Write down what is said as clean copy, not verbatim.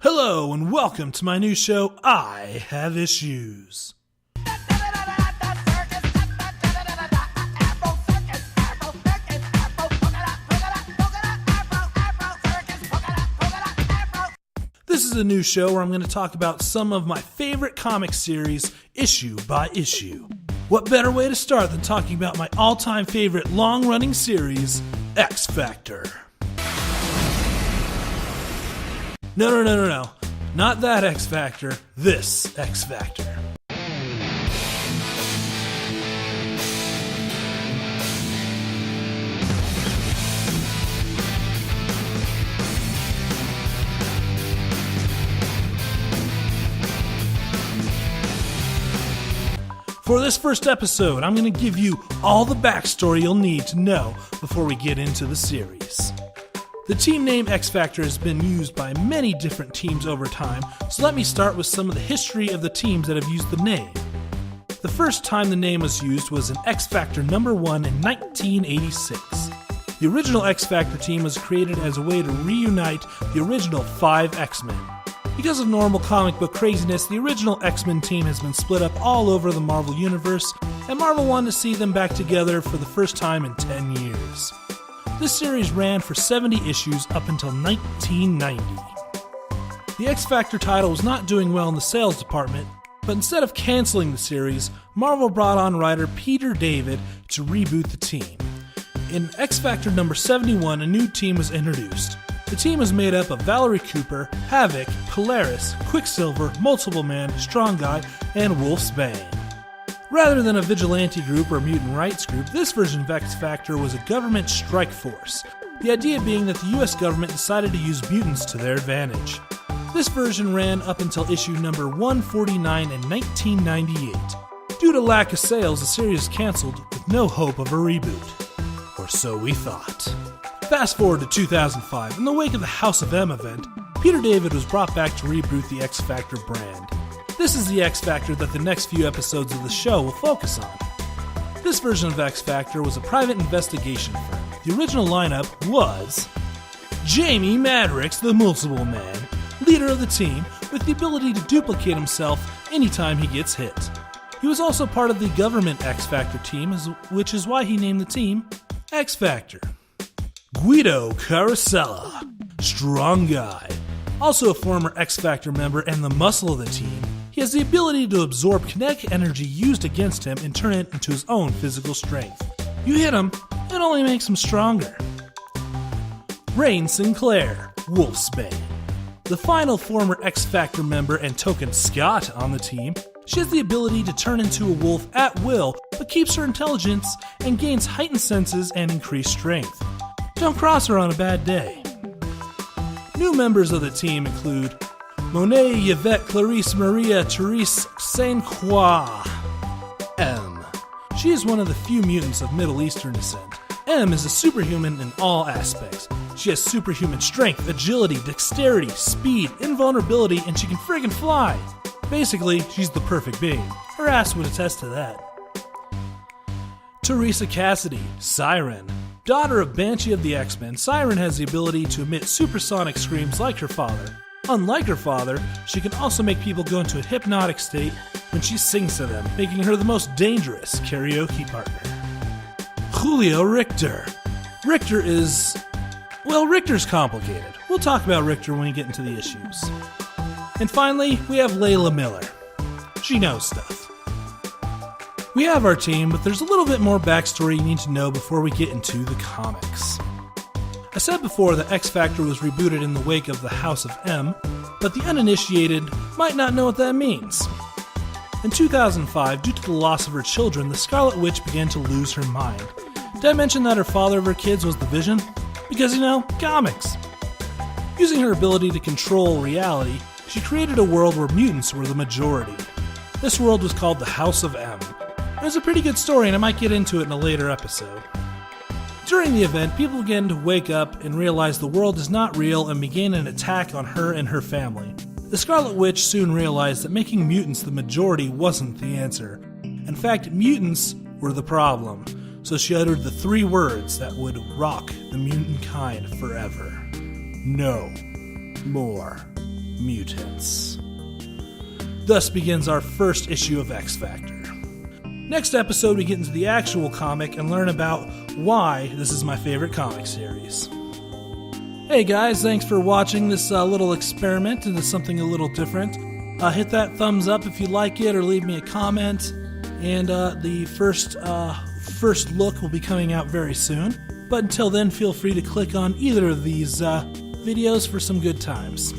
Hello and welcome to my new show, I Have Issues. This is a new show where I'm going to talk about some of my favorite comic series, issue by issue. What better way to start than talking about my all-time favorite long-running series, X Factor. No. Not that X Factor, this X Factor. For this first episode, I'm going to give you all the backstory you'll need to know before we get into the series. The team name X Factor has been used by many different teams over time, so let me start with some of the history of the teams that have used the name. The first time the name was used was in X Factor number 1 in 1986. The original X Factor team was created as a way to reunite the original 5 X-Men. Because of normal comic book craziness, the original X-Men team has been split up all over the Marvel Universe, and Marvel wanted to see them back together for the first time in 10 years. This series ran for 70 issues up until 1990. The X Factor title was not doing well in the sales department, but instead of canceling the series, Marvel brought on writer Peter David to reboot the team. In X Factor number 71, a new team was introduced. The team was made up of Valerie Cooper, Havoc, Polaris, Quicksilver, Multiple Man, Strong Guy, and Wolfsbane. Rather than a vigilante group or mutant rights group, this version of X Factor was a government strike force, the idea being that the US government decided to use mutants to their advantage. This version ran up until issue number 149 in 1998. Due to lack of sales, the series was cancelled with no hope of a reboot. Or so we thought. Fast forward to 2005, in the wake of the House of M event, Peter David was brought back to reboot the X Factor brand. This is the X Factor that the next few episodes of the show will focus on. This version of X Factor was a private investigation firm. The original lineup was Jamie Madrox, the Multiple Man, leader of the team, with the ability to duplicate himself anytime he gets hit. He was also part of the government X Factor team, which is why he named the team X Factor. Guido Carosella, Strong Guy, also a former X Factor member and the muscle of the team. He has the ability to absorb kinetic energy used against him and turn it into his own physical strength. You hit him, it only makes him stronger. Rain Sinclair, Wolfsbane. The final former X Factor member and token Scott on the team, she has the ability to turn into a wolf at will, but keeps her intelligence and gains heightened senses and increased strength. Don't cross her on a bad day. New members of the team include Monet, Yvette, Clarice, Maria, Therese, Saint Croix. M. She is one of the few mutants of Middle Eastern descent. M is a superhuman in all aspects. She has superhuman strength, agility, dexterity, speed, invulnerability, and she can friggin' fly. Basically, she's the perfect being. Her ass would attest to that. Teresa Cassidy, Siren. Daughter of Banshee of the X-Men, Siren has the ability to emit supersonic screams like her father. Unlike her father, she can also make people go into a hypnotic state when she sings to them, making her the most dangerous karaoke partner. Julio Richter. Richter's complicated. We'll talk about Richter when we get into the issues. And finally, we have Layla Miller. She knows stuff. We have our team, but there's a little bit more backstory you need to know before we get into the comics. I said before that X Factor was rebooted in the wake of the House of M, but the uninitiated might not know what that means. In 2005, due to the loss of her children, the Scarlet Witch began to lose her mind. Did I mention that her father of her kids was the Vision? Because, comics. Using her ability to control reality, she created a world where mutants were the majority. This world was called the House of M. It was a pretty good story, and I might get into it in a later episode. During the event, people began to wake up and realize the world is not real and began an attack on her and her family. The Scarlet Witch soon realized that making mutants the majority wasn't the answer. In fact, mutants were the problem, so she uttered the 3 words that would rock the mutant kind forever. No more mutants. Thus begins our first issue of X Factor. Next episode, we get into the actual comic and learn about why this is my favorite comic series. Hey guys, thanks for watching this little experiment into something a little different. Hit that thumbs up if you like it, or leave me a comment. And the first look will be coming out very soon. But until then, feel free to click on either of these videos for some good times.